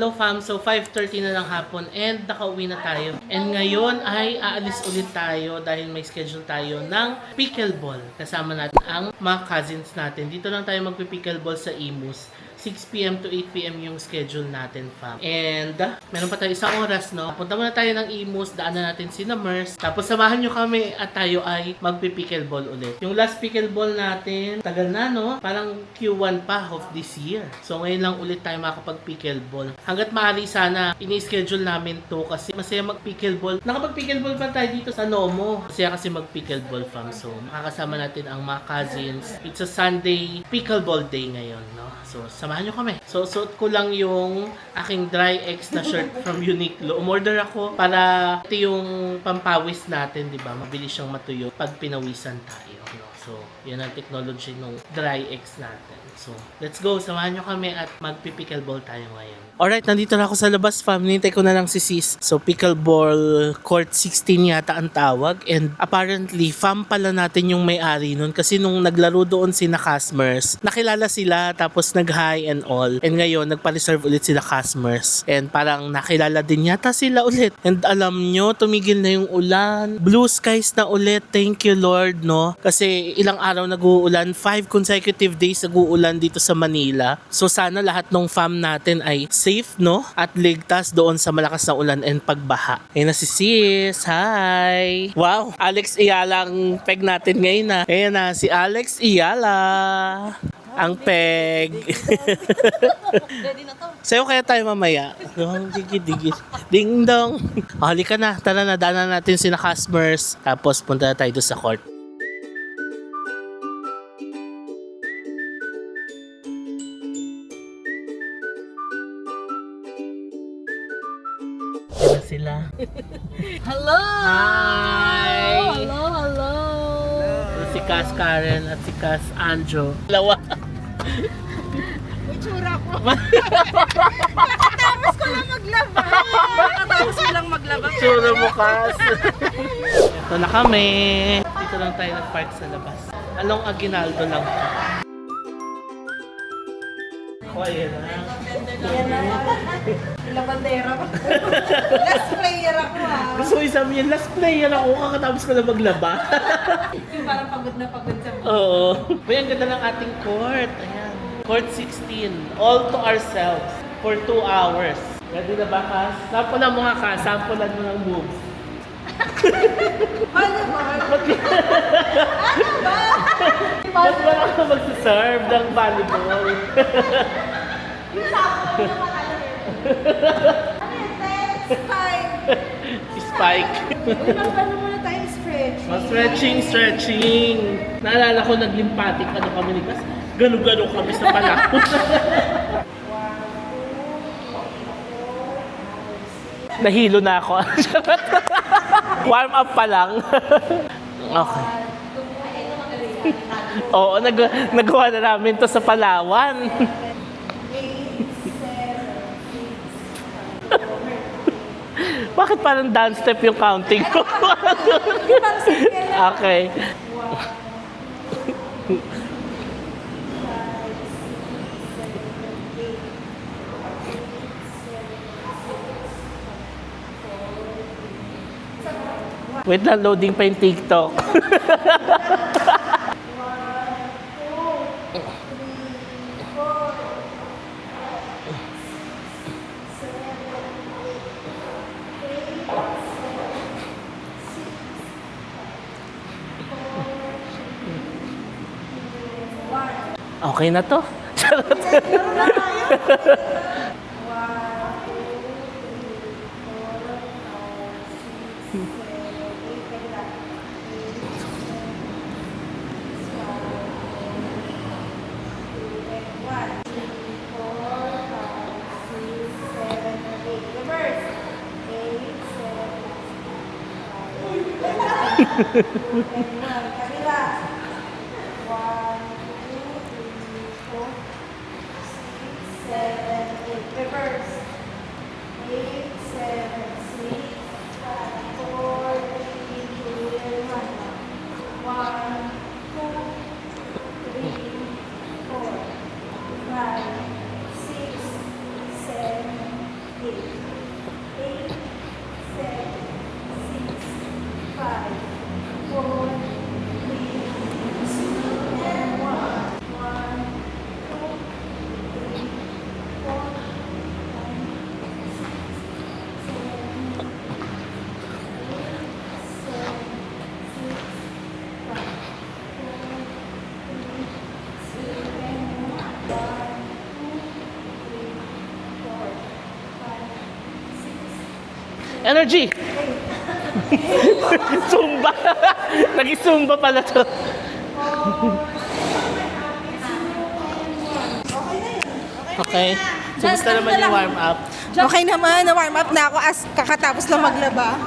Hello fam, so 5:30 na ng hapon and nakauwi na tayo. And ngayon ay aalis ulit tayo dahil may schedule tayo ng pickleball. Kasama natin ang mga cousins natin. Dito lang tayo magpi-pickleball sa Imus. 6 p.m. to 8 p.m. yung schedule natin, fam. And, meron pa tayo isang oras, no? Punta muna tayo ng Imus, daanan natin si Mers. Tapos, samahan nyo kami at tayo ay magpi-pickleball ulit. Yung last pickleball natin, tagal na, no? Parang Q1 pa of this year. So, ngayon lang ulit tayo makakapag-pickleball. Hanggat maaari sana, ini-schedule namin to kasi masaya mag-pickleball. Nakapag-pickleball pa tayo dito sa Nomo. Masaya kasi mag-pickleball, fam. So, makakasama natin ang mga cousins. It's a Sunday pickleball day ngayon, no? So, samahan nyo kami. So, suot ko lang yung aking dry X na shirt from Uniqlo. Umorder ako para ito yung pampawis natin, di ba? Mabilis siyang matuyo pag pinawisan tayo, no? So, yan ang technology ng dry X natin. So, let's go. Samahan nyo kami at magpi-pickleball tayo ngayon. Alright, nandito na ako sa labas, fam. Nintay ko na lang si Sis. So, pickleball court 16 yata ang tawag. And apparently, fam pala natin yung may-ari nun. Kasi nung naglaro doon si Customers, nakilala sila tapos nag-hi and all. And ngayon, nagpa-reserve ulit sila Customers. And parang nakilala din yata sila ulit. And alam nyo, tumigil na yung ulan. Blue skies na ulit. Thank you, Lord, no? Kasi ilang araw nag-uulan. 5 consecutive days nag-uulan dito sa Manila. So, sana lahat ng fam natin ay safe, no? At ligtas doon sa malakas na ulan and pagbaha. Ayun na si Sis. Hi! Wow! Alex Iyala ang peg natin ngayon na. Ayun na, si Alex Iyala. Ang peg. Ready na to. Sa'yo kaya tayo mamaya. Digid. Ding dong. O, halika na. Tara na, daanan natin si Customers. Tapos punta na tayo doon sa court. Sila. Hello! Hi! Hello! Si Cas Karen at si Cas Anjo. Dalawa. Itsura ko. Katapos ko lang maglaba. Katapos ko lang maglaba. Tsura mo, Cas. Ito na kami. Dito lang tayo nag-park sa labas. Along Aguinaldo lang. Oh, ayan na. Yan na. Labandera pa. Last player ako Gusto ko isabi yan, last player ako kakatapos ko na maglaba. Yung parang pagod na pagod sa mga. Oo. Uy, ang ganda ng ating court. Ayan. Court 16. All to ourselves. For 2 hours. Ready na ba, Cas? Sampulan mo nga, Cas. Sampulan mo ng moves. Volleyball? Ba't ba ako magsaserve ng volleyball? Yung sapo yung matalo. Ano yun, Spike? Spike. Uy, magpano muna tayo stretching. Stretching. Naalala ko nag-lymphatic ano kami ni Cas. Gano-gano kami sa palakot. Nahilo na ako. Warm up pa lang. Okay. Oo, nagawa na namin to sa Palawan. Bakit parang dance step yung counting ko? Okay. Wait lang, loading pa yung TikTok. Okay na to. Charot. Reverse. 8, 7, 6, 5, 4, 3, 2, 1. 1, 2, 3, 4, 5, 6, 7, Energy! Zumba! Nag-zumba pala to. Okay. So, gusto naman yung warm up. Okay naman, na-warm up na ako as kakatapos lang maglaba.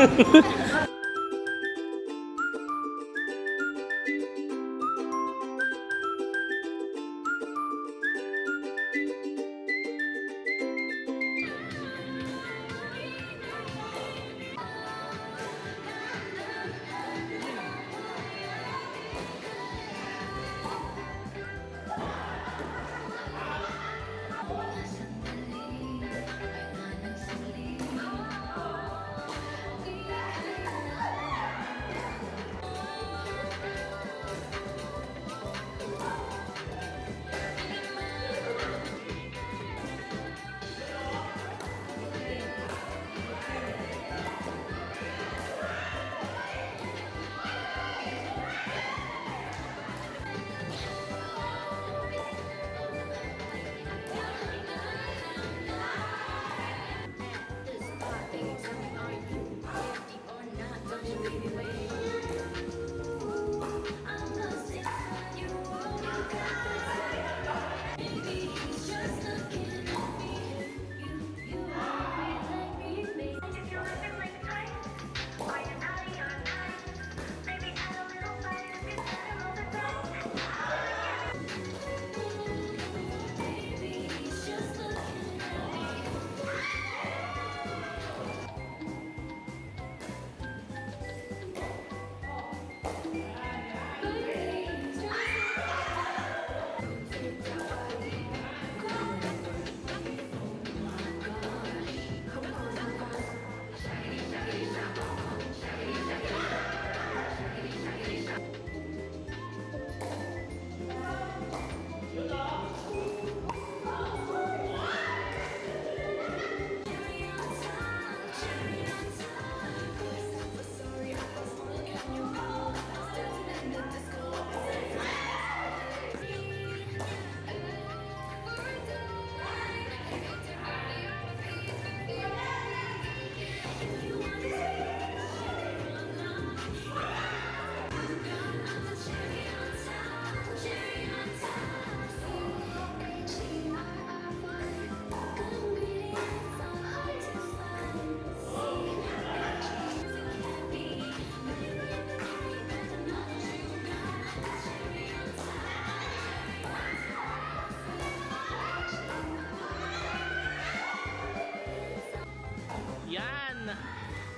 Yan!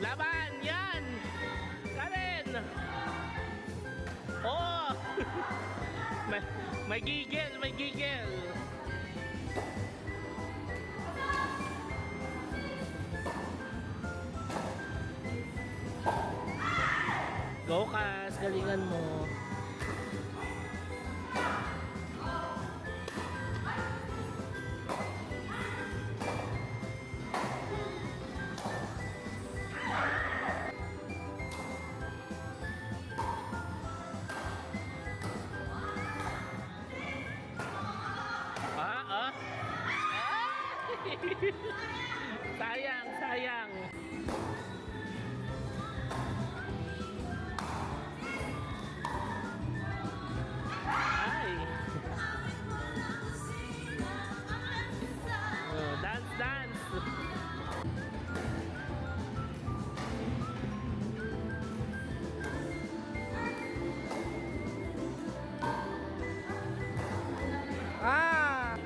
Laban! Yan! Karen! Oh! may gigil! May gigil! Go, Kas! Galingan mo! Sayang, sayang. Ay. Oh, dance, dance. Ah!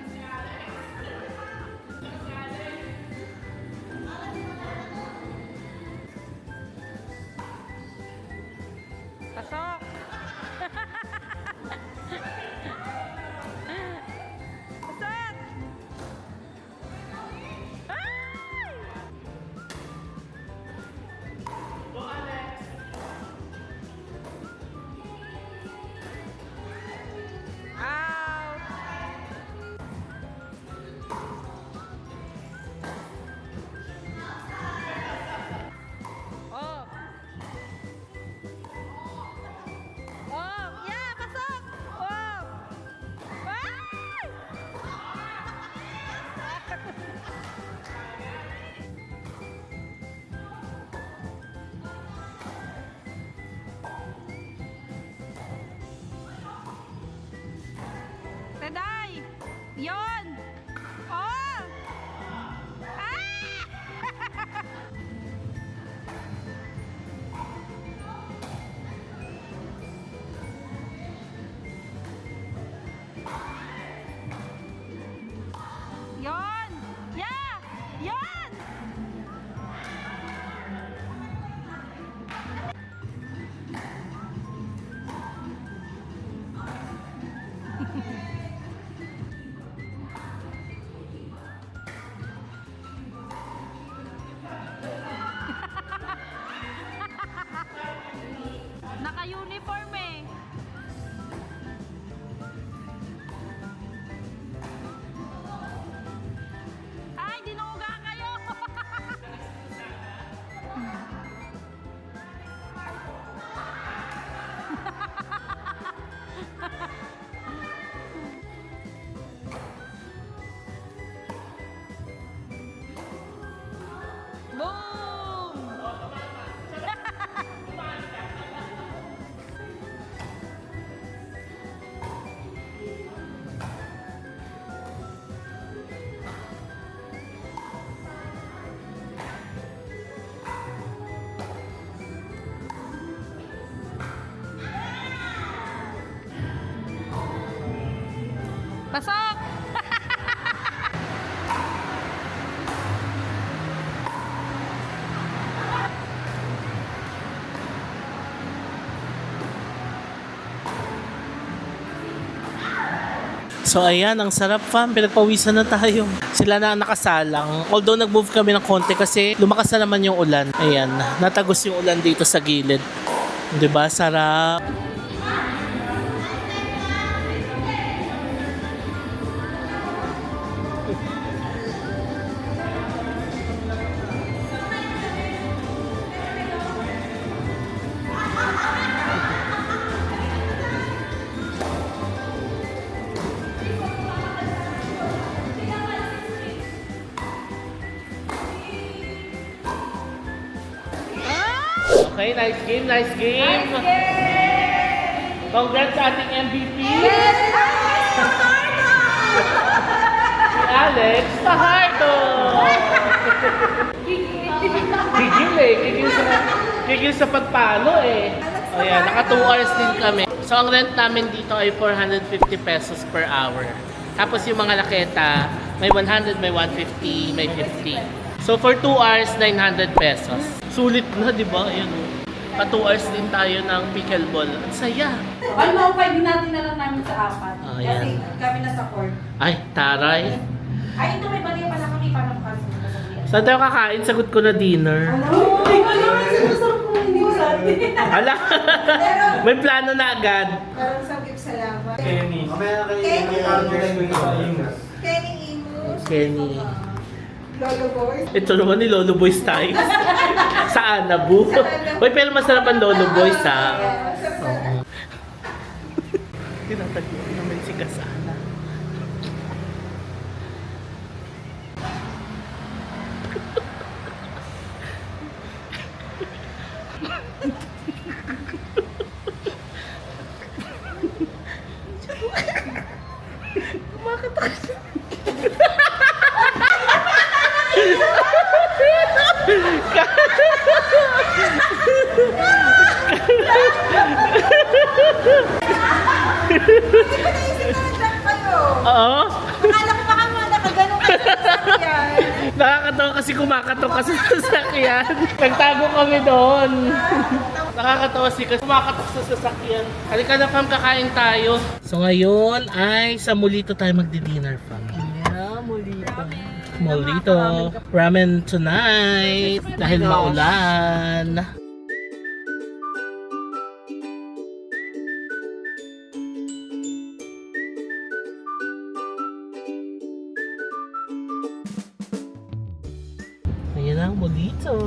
Ay, dinuga kayo! Boom! Pasok! So ayan, ang sarap fam, pinagpawisan na tayo. Sila na ang nakasalang. Although nag-move kami ng konti kasi lumakas na naman yung ulan. Ayan, natagos yung ulan dito sa gilid. 'Di ba? Sarap. Okay, nice game, nice game. Congrats sa ating MVP. Si Alex Fajardo. Gigil sa pagpalo eh. O yan, naka 2 hours din kami. So ang rent namin dito ay 450 pesos per hour. Tapos yung mga laketa, may 100, may 150, may 50. So for 2 hours, 900 pesos. Sulit na, di ba? Ayan, pa 2 hours din tayo ng pickleball. Ang saya. Ay, maupay din natin na lang namin sa apat. Ah, Kasi yan. kami nasa court. Ay, taray. Ay, ito may baliya pala kami para makasama. Saan tayo kakain? Sagot ko na dinner. Oh, ay, wala. Sinasarap ko hindi ko sa atin. Ala, may plano na agad. Parang sagip sa laban. Kenny. Kenny Imus. Kenny. Lolo Boys. Ito naman ni Lolo Boys tayo. Sa Anabu. Uy, pero masarap ang Lolo Boys ha. Oo. Tinataguan naman si Kasana. Oo. Akala ko baka mga nakaganon ka sa sasakyan. Nakakatawa kasi kumakatok ka sa sasakyan. Nagtago kami doon. Nakakatawa kasi kumakatok sa sasakyan. Halika na fam, kakain tayo. So ngayon ay sa Molito tayo magdi-dinner fam. Yeah, Molito. Molito. Ramen tonight. Dahil maulan. Ayan ang Molito.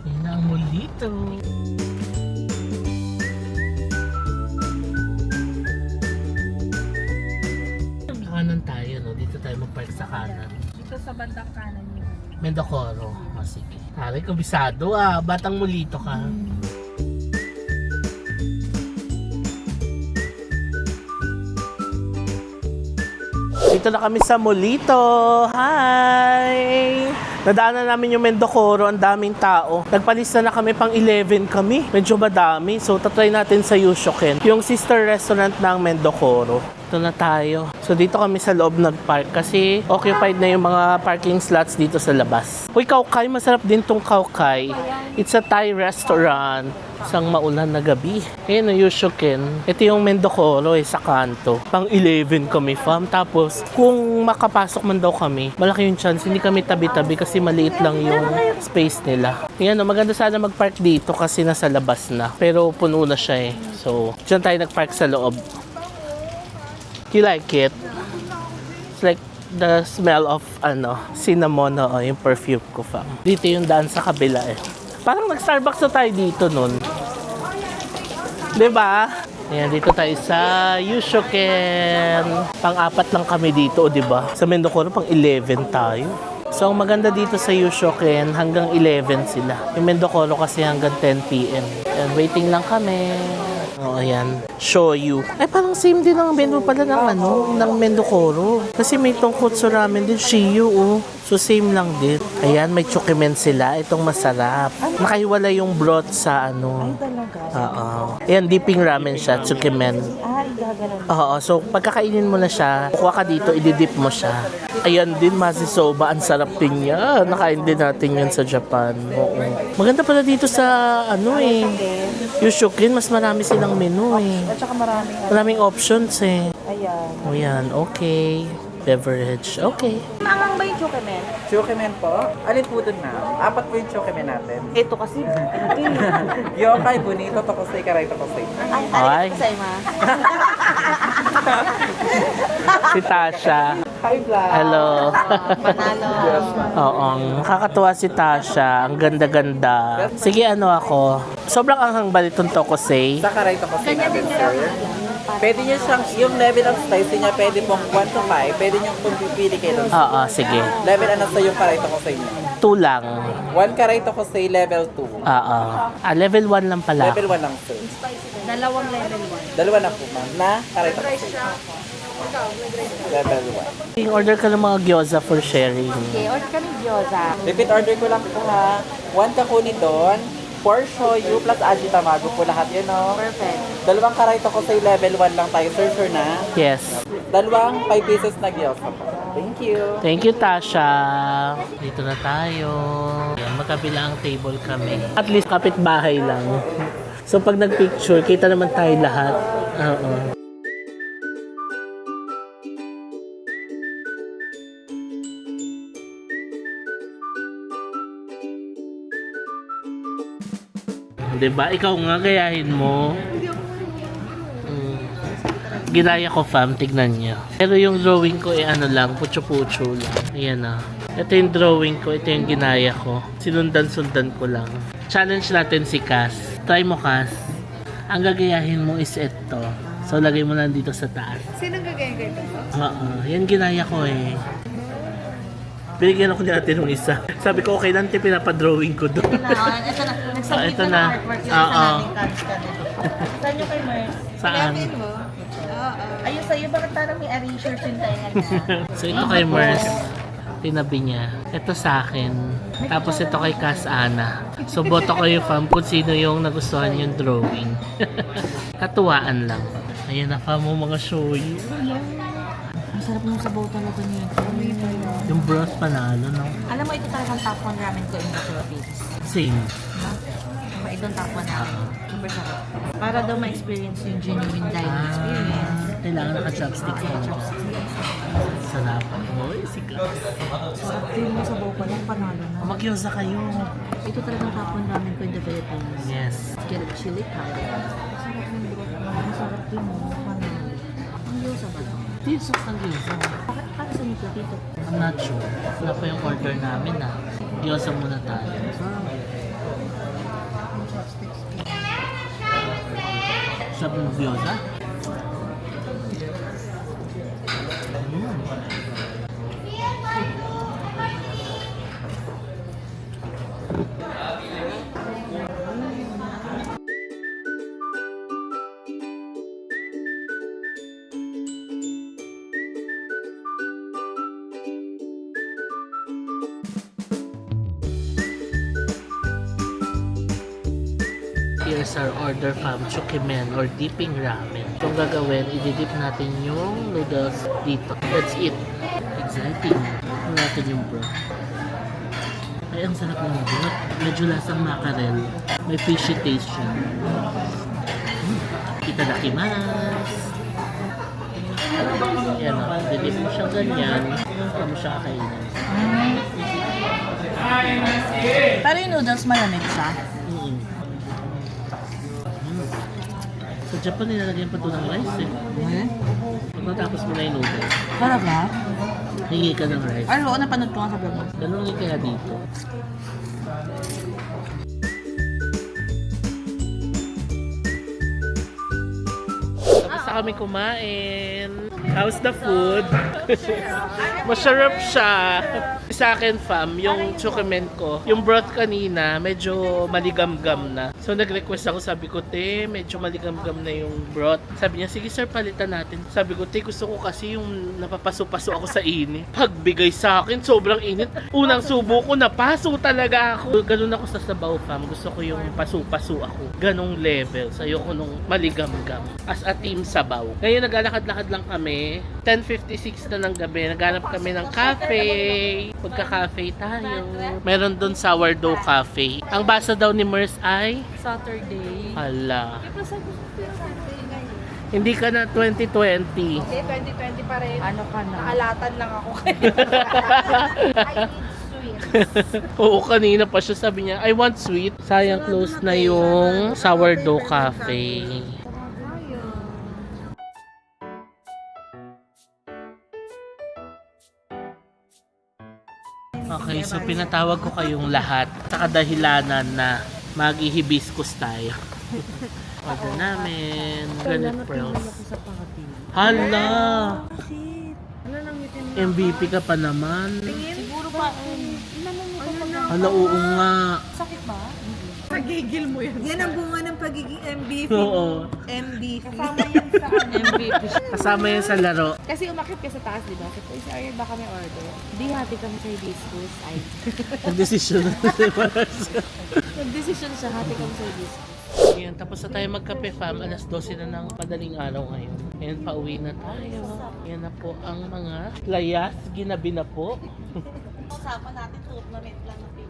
Ayan ang Molito. Kanan tayo, no? Dito tayo mag-park sa kanan. Dito sa bandang kanan niyo. Mendocoro. O, sige. Aray, kabisado ah. Batang Molito ka. Dito na kami sa Molito. Hi! Nadaanan namin yung Mendocoro. Ang daming tao. Nagpalista na kami pang 11 kami. Medyo madami. So, tatry natin sa Yushoken. Yung sister restaurant ng Mendocoro. Ito na tayo. So dito kami sa loob nag-park kasi occupied na yung mga parking slots dito sa labas. Uy, Kaukay, masarap din tong Kaukay. It's a Thai restaurant. Isang maulan na gabi. Ayan yung Yushuken. Ito yung Mendocoro sa kanto. Pang 11 kami, fam. Tapos, kung makapasok man daw kami, malaki yung chance. Hindi kami tabi-tabi kasi maliit lang yung space nila. Ayan, maganda sana mag-park dito kasi nasa labas na. Pero puno na siya eh. So, dyan tayo nag-park sa loob. You like it? It's like the smell of cinnamon yung perfume ko, fam. Dito yung daan sa kabila eh. Parang nag-Starbucks na tayo dito nun. Diba? Ayan, dito tayo sa Yushuken. Pang-apat lang kami dito, diba? Sa Mendocoro, pang 11 tayo. So, ang maganda dito sa Yushuken, hanggang 11 sila. Yung Mendocoro kasi hanggang 10 p.m. Ayan, waiting lang kami. O, ayan. Shoyu. Ay, parang same din ang menu pala ng Mendocoro. Kasi may tonkotsu ramen din, Shiyu, oh. So, same lang din. Ayan, may chukimen sila. Itong masarap. Nakahiwala yung broth sa ano. Oo. Ayan, dipping ramen siya, chukimen. Oo, so pagkakainin mo na siya, kukuha ka dito, ididip mo siya. Ayan din, masisoba. Ang sarap din yan. Nakain din natin yan sa Japan. Oo. Maganda pala dito sa Yushuken, mas marami silang menu eh. At saka Maraming options eh. Ayan. O yan, okay. Beverage, okay. Mamang ba yung chokemen? Chokemen po? Alin po dun na? 4 po yung chokemen natin. Ito kasi. Yokai, bonito, tokosei, karay, tokosei. Ay. Sa ima. Si Tasha. Hi, vlog! Hello. Panalo. Oo, nakakatuwa si Tasha. Ang ganda-ganda. Sige, ako. Sobrang anghang ba itong tokosei? Sa karay, tokosei natin, sir. Pwede nyo siyang, yung level of spicy niya, pwede pong 1 to 5. Pwede nyo kung pipili kayo doon. Oo, sige. Level ano sa yung karay, tokosei niya? 2 lang. 1 karay, tokosei, level 2. Oo. Level 1 lang pala. Level 1 lang, sir. Dalawang level 1. Dalawa na po, ma'am. Na karay, tokosei. Level 1. Order ka ng mga gyoza for sharing. Okay, order kami gyoza. Repeat order ko lang po ha. 1 kakuni doon. 4 shoyu plus aji tamago po lahat yun, no? Perfect. 2 karay tokosei, level 1 lang tayo. Sure na? Yes. 2 5 pieces na gyoza po. Thank you. Thank you, Tasha. Dito na tayo. Ayan, magkabila ang table kami. At least kapitbahay lang. So pag nagpicture, kita naman tayo lahat. Oo. Diba? Ikaw nga, gayahin mo. Ginaya ko, fam. Tignan niyo. Pero yung drawing ko, lang. Putyo-putyo lang. Ayan na. Ito yung drawing ko. Ito yung ginaya ko. Sinundan-sundan ko lang. Challenge natin si Cass. Try mo, Cass. Ang gagayahin mo is ito. So, lagay mo lang dito sa taas. Sinong gagayin kayo? Oo. Yan ginaya ko eh. Binigyan ako ni ate nung isa. Sabi ko, okay lang, pinapadrawing ko doon. Ito na. Nagsabit ito na. artwork yun Oo. sa nating cards ka dito. Saan nyo kay Mers? Saan? mo? Ayun sa'yo, bakit parang may erasure yung tainga niya? So, ito kay Mers. Tinabi niya. Ito sa akin. Tapos ito kay Cass Ana. So, boto ko yung fam kung sino yung nagustuhan yung drawing. Katuwaan lang. Ayan na fam mo mga shoyu. Masarap yung sabaw talaga niya. Yung broth panalo, no? Alam mo, ito talagang top 1 ramen ko in the Philippines. Same. Ito ang top 1 namin. Super sarap. Para daw ma-experience yung genuine dining experience. Kailangan naka-chopstick ka. Sarap. Hoy, si Cass. Sarap din yung sabaw pa lang, panalo na. Magyoza kayo. Ito talagang top 1 ramen ko in the Philippines. Yes. Get a chili powder. Masarap din mo, panalo. Ang yosa ba ito? Ito yung sauce ng gyoza. Para sa nito dito. I'm not sure. Wala pa yung order namin na. Gyoza muna tayo. Sarap ng gyoza. Here's our order from Chukimen or dipping ramen. Itong gagawin, ididip natin yung noodles dito. Let's eat. Exciting. Ito natin yung broth. Ay, ang sarap ng broth. Medyo lasang mackerel. May fishy taste siya. Itadakimasu. Yan o, didip mo siya ganyan. Saka mo siya kakainin. Pero yung noodles malamig siya. Sa Japan, nilalagyan pa ito ng rice eh. Pag natapos mo na yung noodles, Talaga? hingi ka ng rice. Ay, oo, napanood ko nga sa vlog mo. Ganun yung kaya dito. Tapos na kami kumain. How's the food? Masarap siya. Sa akin, fam, yung chukimen ko, yung broth kanina, medyo maligam-gam na. So, nag-request ako, sabi ko, te, medyo maligam-gam na yung broth. Sabi niya, sige sir, palitan natin. Sabi ko, te, gusto ko kasi yung napapaso-paso ako sa init. Pagbigay sa akin, sobrang init. Unang subo ko, napaso talaga ako. Ganun ako sa sabaw, fam. Gusto ko yung paso-paso ako. Ganong level. So, ayoko nung maligam-gam. As a team sabaw. Ngayon, naglalakad-lakad lang kami. 10:56 na ng gabi. Naghanap kami ng cafe. Pagka-cafe tayo. Meron doon sourdough cafe. Ang basa daw ni Mers ay Saturday. hala. Hindi ka na 2020. Hindi, 2020 pa rin. Ano ka na? Nakalatan lang ako kayo. I need sweet. Oo, kanina pa siya sabi niya, I want sweet. Sayang close na yung sourdough cafe. Okay, so pinatawag ko kayong lahat sa kadahilanan na mag-hibiscus tayo. Order namin. Granite pearls. Hala! MVP ka pa naman. Siguro pa, Hala, oo nga. sakit ba? Pagigil mo yan. Yan ang bunga ng pagiging MVP. Oo. MVP. Kasama yan sa ano. MVP. Kasama yan sa laro. Kasi umakit ka sa taas, di ba? Kasi si Ariel, baka may order. Di hati kami sa hibiscus. Ay, Nag-desisyon na si Mars. nag-decision siya, hati kami sa hibiscus. Ayan, tapos na tayo magkape, fam. Alas 12 na ng madaling araw ngayon. Ayan, pauwi na tayo. Ayan na po ang mga layas. Ginabi na po. Usapan natin, tournament lang na TV.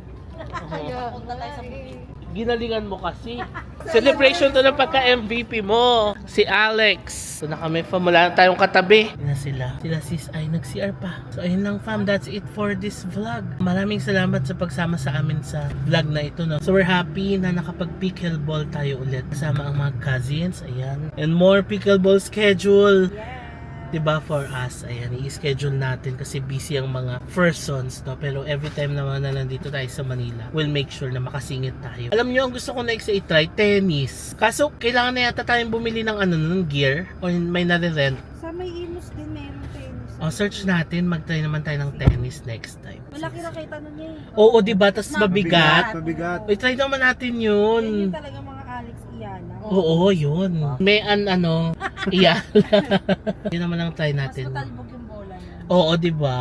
Oo. Punta tayo sa movie. Ginalingan mo kasi. Celebration to ng pagka-MVP mo. Si Alex. So na kami, fam. Wala na tayong katabi. Yan na sila. Sila sis ay nag-CR pa. So ayun lang, fam. That's it for this vlog. Maraming salamat sa pagsama sa amin sa vlog na ito. No? So we're happy na nakapag-pickleball tayo ulit. Kasama ang mga cousins. Ayan. And more pickleball schedule. Diba, for us, ayan, i-schedule natin kasi busy ang mga persons, no? Pero every time naman na nandito tayo sa Manila, we'll make sure na makasingit tayo. Alam nyo, ang gusto ko na i-try, tennis. Kaso, kailangan na yata tayong bumili ng ng gear or may nare-rent. Sa may imus din meron tennis. O, search natin, mag-try naman tayo ng tennis next time. Malaki na kita nun niya eh. Oo, diba? Tas mabigat. Mabigat. Uy, try naman natin Yan yun. yung talaga mga Alex Iana. Oo, yun. May iya. Yun naman ang try Mas natin. matalbog yung bola niya. Oo, di ba?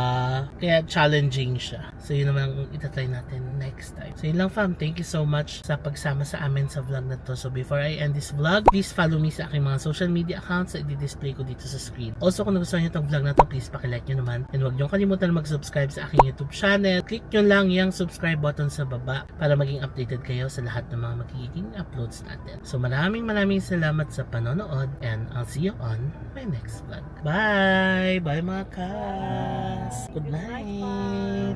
Kaya challenging siya. So, yun naman ang itatry natin next time. So, yun lang, fam. Thank you so much sa pagsama sa amin sa vlog na to. So, before I end this vlog, please follow me sa aking mga social media accounts na i-display ko dito sa screen. Also, kung nagustuhan nyo itong vlog na to, please pakilike nyo naman. And huwag nyo kalimutan mag-subscribe sa aking YouTube channel. Click nyo lang yung subscribe button sa baba para maging updated kayo sa lahat ng mga magiging uploads natin. So, maraming salamat sa panonood and I'll see you on my next vlog. Bye! Bye mga kas! Good night!